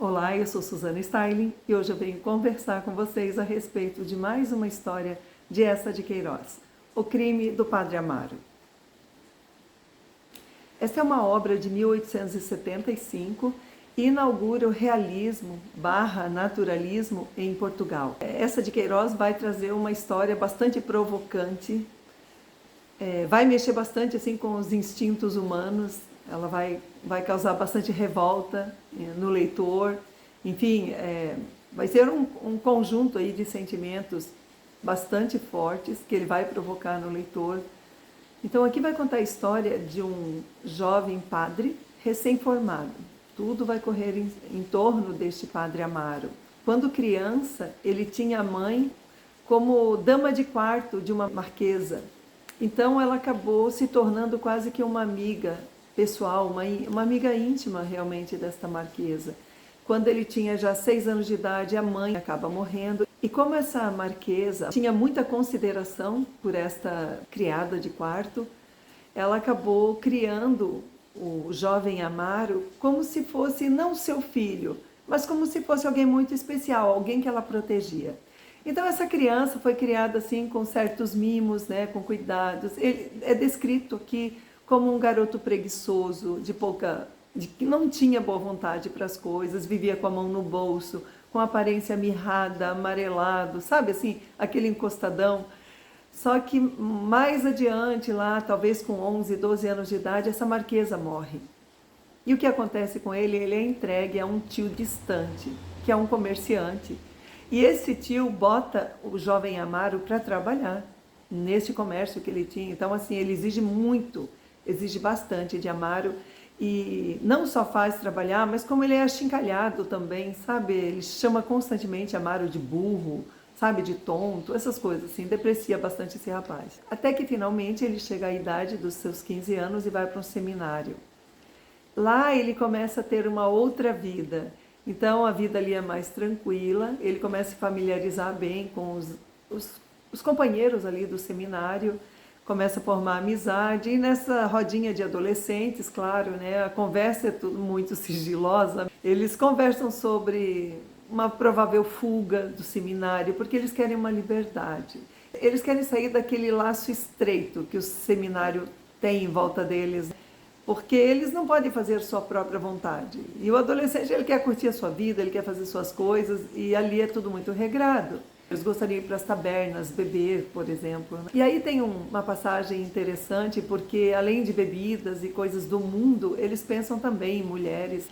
Olá, eu sou Suzana Styling e hoje eu venho conversar com vocês a respeito de mais uma história de Eça de Queiroz, O Crime do Padre Amaro. Esta é uma obra de 1875 e inaugura o realismo / naturalismo em Portugal. Eça de Queiroz vai trazer uma história bastante provocante, vai mexer bastante assim com os instintos humanos. Ela vai causar bastante revolta no leitor. Enfim, vai ser um conjunto aí de sentimentos bastante fortes que ele vai provocar no leitor. Então aqui vai contar a história de um jovem padre recém-formado. Tudo vai correr em torno deste Padre Amaro. Quando criança, ele tinha a mãe como dama de quarto de uma marquesa. Então ela acabou se tornando quase que uma amiga pessoal, uma amiga íntima realmente desta marquesa. Quando ele tinha já 6 anos de idade, a mãe acaba morrendo. E como essa marquesa tinha muita consideração por esta criada de quarto, ela acabou criando o jovem Amaro como se fosse não seu filho, mas como se fosse alguém muito especial, alguém que ela protegia. Então essa criança foi criada assim com certos mimos, né, com cuidados. Ele é descrito aqui como um garoto preguiçoso, que não tinha boa vontade para as coisas, vivia com a mão no bolso, com aparência mirrada, amarelado, sabe assim, aquele encostadão. Só que mais adiante lá, talvez com 11, 12 anos de idade, essa marquesa morre. E o que acontece com ele? Ele é entregue a um tio distante, que é um comerciante. E esse tio bota o jovem Amaro para trabalhar nesse comércio que ele tinha. Então, assim, ele exige bastante de Amaro, e não só faz trabalhar, mas como ele é achincalhado também, sabe? Ele chama constantemente Amaro de burro, sabe? De tonto, essas coisas assim, deprecia bastante esse rapaz. Até que finalmente ele chega à idade dos seus 15 anos e vai para um seminário. Lá ele começa a ter uma outra vida, então a vida ali é mais tranquila, ele começa a se familiarizar bem com os companheiros ali do seminário, começa a formar amizade, e nessa rodinha de adolescentes, claro, né, a conversa é tudo muito sigilosa. Eles conversam sobre uma provável fuga do seminário, porque eles querem uma liberdade. Eles querem sair daquele laço estreito que o seminário tem em volta deles, porque eles não podem fazer sua própria vontade. E o adolescente, ele quer curtir a sua vida, ele quer fazer suas coisas, e ali é tudo muito regrado. Eles gostariam de ir para as tabernas, beber, por exemplo. E aí tem uma passagem interessante, porque além de bebidas e coisas do mundo, eles pensam também em mulheres.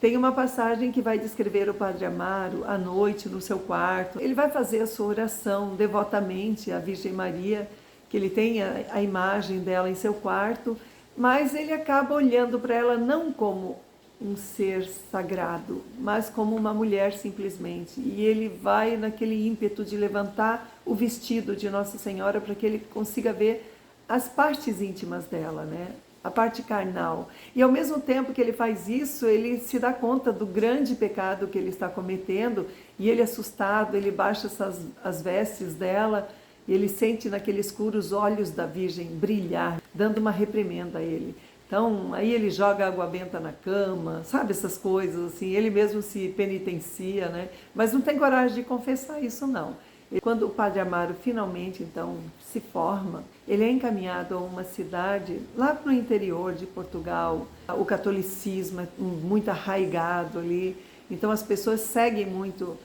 Tem uma passagem que vai descrever o Padre Amaro à noite no seu quarto. Ele vai fazer a sua oração devotamente à Virgem Maria, que ele tem a imagem dela em seu quarto, mas ele acaba olhando para ela não como um ser sagrado, mas como uma mulher simplesmente. E ele vai naquele ímpeto de levantar o vestido de Nossa Senhora para que ele consiga ver as partes íntimas dela, né? A parte carnal. E ao mesmo tempo que ele faz isso, ele se dá conta do grande pecado que ele está cometendo, e ele, assustado, ele baixa as vestes dela, e ele sente naquele escuro os olhos da Virgem brilhar, dando uma reprimenda a ele. Então, aí ele joga água benta na cama, sabe, essas coisas, assim, ele mesmo se penitencia, né? Mas não tem coragem de confessar isso, não. E quando o Padre Amaro finalmente, então, se forma, ele é encaminhado a uma cidade lá para o interior de Portugal. O catolicismo é muito arraigado ali, então as pessoas seguem muito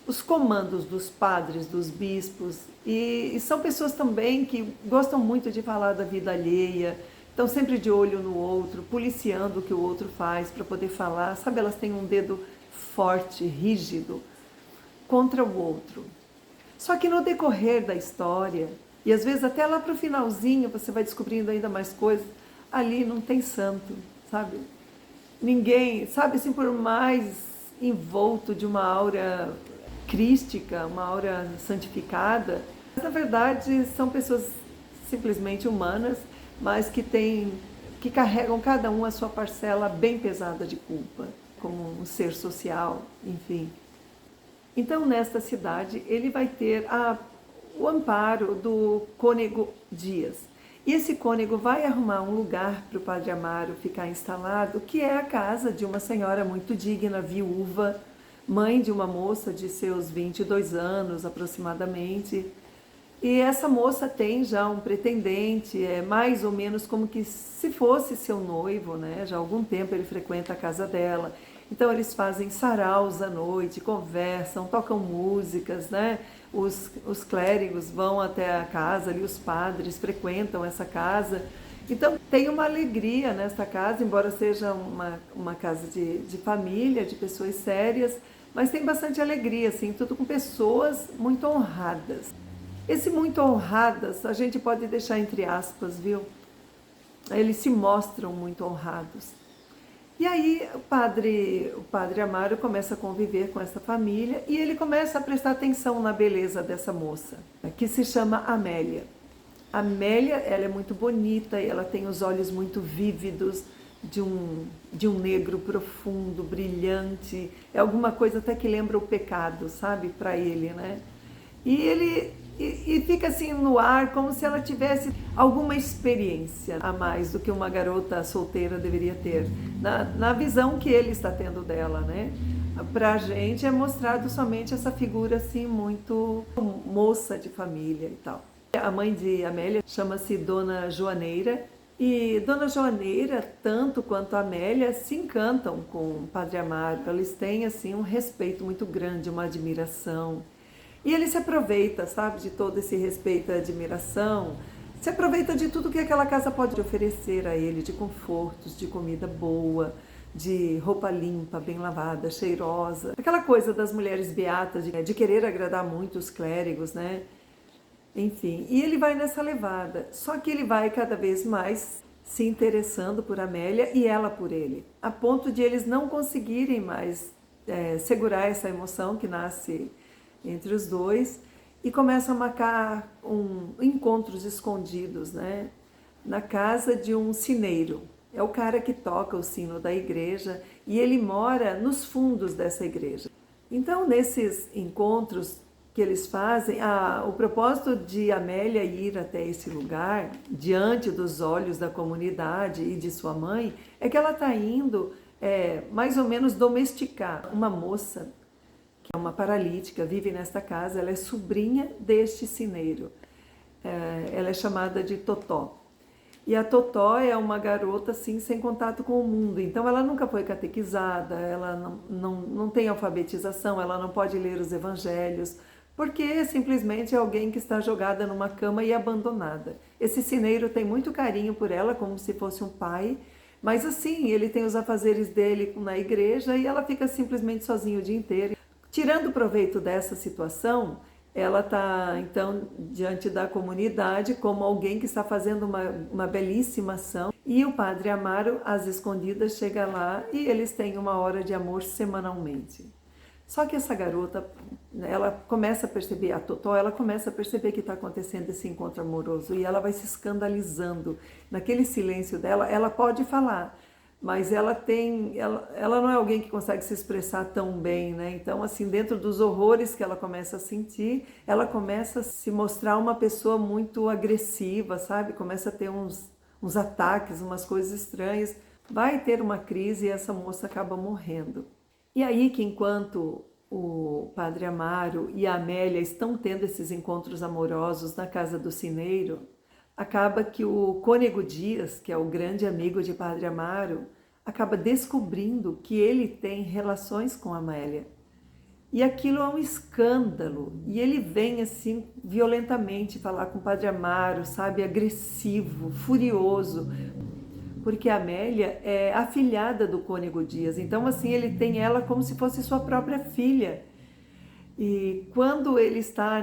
os comandos dos padres, dos bispos, e são pessoas também que gostam muito de falar da vida alheia, estão sempre de olho no outro, policiando o que o outro faz para poder falar, sabe? Elas têm um dedo forte, rígido, contra o outro. Só que no decorrer da história, e às vezes até lá para o finalzinho você vai descobrindo ainda mais coisas, ali não tem santo, sabe? Ninguém, sabe, assim, por mais envolto de uma aura crística, uma aura santificada, na verdade são pessoas simplesmente humanas, mas que carregam cada um a sua parcela bem pesada de culpa, como um ser social, enfim. Então, nesta cidade, ele vai ter o amparo do cônego Dias. E esse cônego vai arrumar um lugar para o Padre Amaro ficar instalado, que é a casa de uma senhora muito digna, viúva, mãe de uma moça de seus 22 anos aproximadamente. E essa moça tem já um pretendente, é mais ou menos como que se fosse seu noivo, né? Já há algum tempo ele frequenta a casa dela. Então eles fazem saraus à noite, conversam, tocam músicas, né? Os clérigos vão até a casa, ali os padres frequentam essa casa. Então tem uma alegria nesta casa, embora seja uma casa de família, de pessoas sérias, mas tem bastante alegria, assim, tudo com pessoas muito honradas. Esse muito honradas, a gente pode deixar entre aspas, viu? Eles se mostram muito honrados. E aí o padre Amaro começa a conviver com essa família e ele começa a prestar atenção na beleza dessa moça, que se chama Amélia. Amélia, ela é muito bonita e ela tem os olhos muito vívidos, de um negro profundo, brilhante, é alguma coisa até que lembra o pecado, sabe, para ele, né? E fica assim no ar como se ela tivesse alguma experiência a mais do que uma garota solteira deveria ter, na visão que ele está tendo dela, né? Pra gente é mostrado somente essa figura assim muito moça de família e tal. A mãe de Amélia chama-se Dona Joaneira, e Dona Joaneira, tanto quanto a Amélia, se encantam com o Padre Amaro. Eles têm assim um respeito muito grande, uma admiração. E ele se aproveita, sabe, de todo esse respeito e admiração, se aproveita de tudo que aquela casa pode oferecer a ele, de confortos, de comida boa, de roupa limpa, bem lavada, cheirosa. Aquela coisa das mulheres beatas, de querer agradar muito os clérigos, né? Enfim, e ele vai nessa levada, só que ele vai cada vez mais se interessando por Amélia e ela por ele, a ponto de eles não conseguirem mais segurar essa emoção que nasce entre os dois e começam a marcar encontros escondidos, né? Na casa de um sineiro. É o cara que toca o sino da igreja e ele mora nos fundos dessa igreja. Então, nesses encontros que eles fazem, o propósito de Amélia ir até esse lugar, diante dos olhos da comunidade e de sua mãe, é que ela está indo mais ou menos domesticar uma moça, que é uma paralítica, vive nesta casa, ela é sobrinha deste sineiro. Ela é chamada de Totó. E a Totó é uma garota assim, sem contato com o mundo, então ela nunca foi catequizada, ela não tem alfabetização, ela não pode ler os evangelhos, porque simplesmente é alguém que está jogada numa cama e abandonada. Esse sineiro tem muito carinho por ela, como se fosse um pai, mas assim, ele tem os afazeres dele na igreja e ela fica simplesmente sozinha o dia inteiro. Tirando proveito dessa situação, ela está, então, diante da comunidade como alguém que está fazendo uma belíssima ação. E o Padre Amaro, às escondidas, chega lá e eles têm uma hora de amor semanalmente. Só que essa garota, ela começa a perceber, a Totó, ela começa a perceber que está acontecendo esse encontro amoroso e ela vai se escandalizando. Naquele silêncio dela, ela pode falar, mas ela não é alguém que consegue se expressar tão bem, né? Então, assim, dentro dos horrores que ela começa a sentir, ela começa a se mostrar uma pessoa muito agressiva, sabe? Começa a ter uns ataques, umas coisas estranhas. Vai ter uma crise e essa moça acaba morrendo. E aí que enquanto o Padre Amaro e a Amélia estão tendo esses encontros amorosos na casa do sineiro, acaba que o Cônego Dias, que é o grande amigo de Padre Amaro, acaba descobrindo que ele tem relações com a Amélia. E aquilo é um escândalo. E ele vem assim violentamente falar com o Padre Amaro, sabe, agressivo, furioso, porque a Amélia é afilhada do Cônego Dias. Então, assim, ele tem ela como se fosse sua própria filha. E quando ele está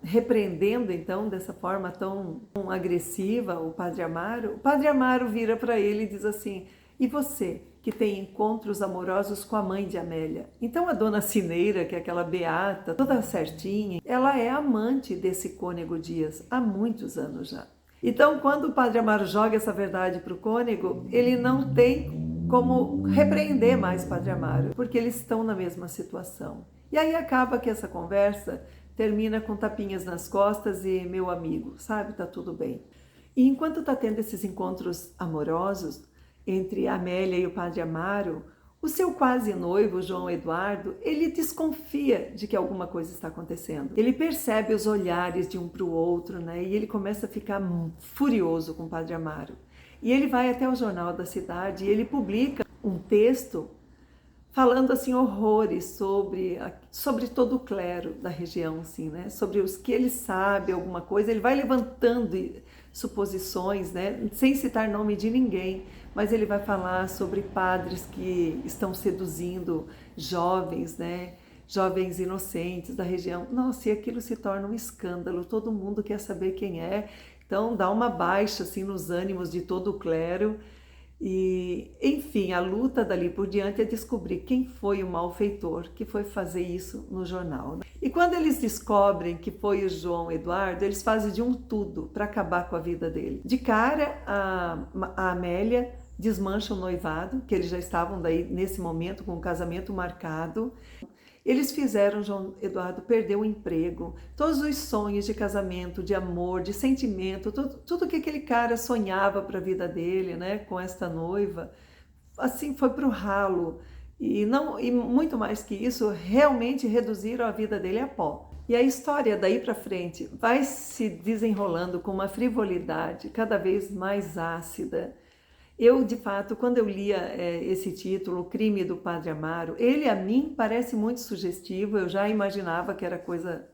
repreendendo, então, dessa forma tão agressiva, o Padre Amaro vira para ele e diz assim: e você, que tem encontros amorosos com a mãe de Amélia? Então, a dona Cineira, que é aquela beata, toda certinha, ela é amante desse Cônego Dias há muitos anos já. Então, quando o Padre Amaro joga essa verdade para o cônego, ele não tem como repreender mais o Padre Amaro, porque eles estão na mesma situação. E aí acaba que essa conversa termina com tapinhas nas costas e meu amigo, sabe, tá tudo bem. E enquanto está tendo esses encontros amorosos entre a Amélia e o padre Amaro, o seu quase noivo, João Eduardo, ele desconfia de que alguma coisa está acontecendo. Ele percebe os olhares de um para o outro, né? E ele começa a ficar furioso com o padre Amaro. E ele vai até o jornal da cidade e ele publica um texto falando assim horrores sobre todo o clero da região, assim, né? Sobre os que ele sabe alguma coisa, ele vai levantando suposições, né? Sem citar nome de ninguém, mas ele vai falar sobre padres que estão seduzindo jovens, né? Jovens inocentes da região. Nossa, e aquilo se torna um escândalo, todo mundo quer saber quem é, então dá uma baixa assim nos ânimos de todo o clero. E, enfim, a luta dali por diante é descobrir quem foi o malfeitor que foi fazer isso no jornal, né? E quando eles descobrem que foi o João Eduardo, eles fazem de um tudo para acabar com a vida dele. De cara, a Amélia desmancha o noivado, que eles já estavam daí nesse momento com o casamento marcado. Eles fizeram João Eduardo perder o emprego, todos os sonhos de casamento, de amor, de sentimento, tudo que aquele cara sonhava para a vida dele, né, com esta noiva, assim foi para o ralo. E muito mais que isso, realmente reduziram a vida dele a pó. E a história daí para frente vai se desenrolando com uma frivolidade cada vez mais ácida. Eu, de fato, quando eu lia esse título, O Crime do Padre Amaro, ele a mim parece muito sugestivo, eu já imaginava que era coisa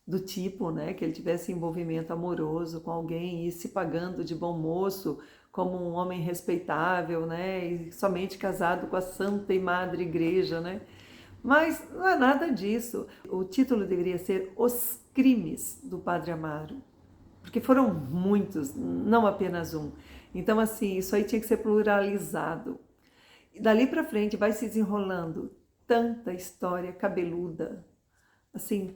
do tipo, né, que ele tivesse envolvimento amoroso com alguém e se pagando de bom moço, como um homem respeitável, né, e somente casado com a Santa e Madre Igreja, né, mas não é nada disso. O título deveria ser Os Crimes do Padre Amaro, porque foram muitos, não apenas um. Então, assim, isso aí tinha que ser pluralizado. E dali para frente vai se desenrolando tanta história cabeluda, assim,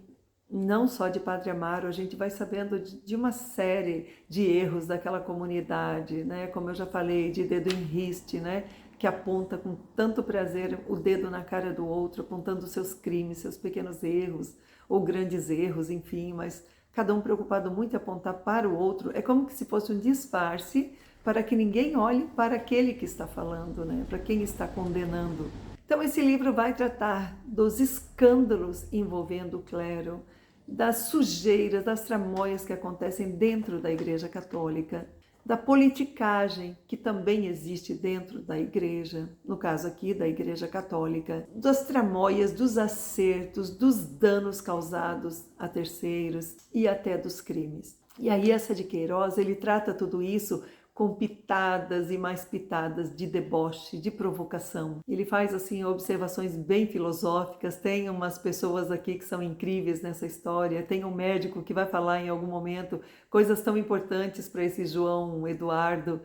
não só de Padre Amaro, a gente vai sabendo de uma série de erros daquela comunidade, né? Como eu já falei, de dedo em riste, né? Que aponta com tanto prazer o dedo na cara do outro, apontando seus crimes, seus pequenos erros, ou grandes erros, enfim, mas cada um preocupado muito em apontar para o outro. É como se fosse um disfarce para que ninguém olhe para aquele que está falando, né? Para quem está condenando. Então esse livro vai tratar dos escândalos envolvendo o clero, das sujeiras, das tramóias que acontecem dentro da Igreja Católica, da politicagem que também existe dentro da Igreja, no caso aqui da Igreja Católica, das tramóias, dos acertos, dos danos causados a terceiros e até dos crimes. E aí essa de Queiroz, ele trata tudo isso com pitadas e mais pitadas de deboche, de provocação. Ele faz assim observações bem filosóficas, tem umas pessoas aqui que são incríveis nessa história, tem um médico que vai falar em algum momento coisas tão importantes para esse João Eduardo,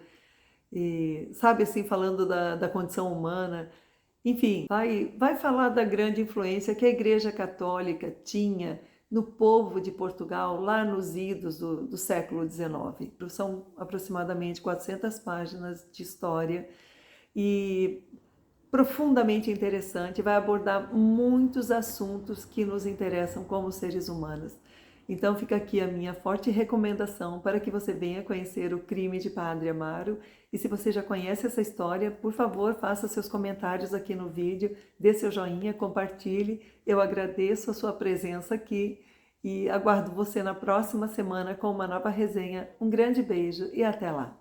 e sabe assim, falando da condição humana. Enfim, vai falar da grande influência que a Igreja Católica tinha no povo de Portugal, lá nos idos do século XIX. São aproximadamente 400 páginas de história e profundamente interessante, vai abordar muitos assuntos que nos interessam como seres humanos. Então fica aqui a minha forte recomendação para que você venha conhecer O Crime de Padre Amaro. E se você já conhece essa história, por favor, faça seus comentários aqui no vídeo, dê seu joinha, compartilhe. Eu agradeço a sua presença aqui e aguardo você na próxima semana com uma nova resenha. Um grande beijo e até lá!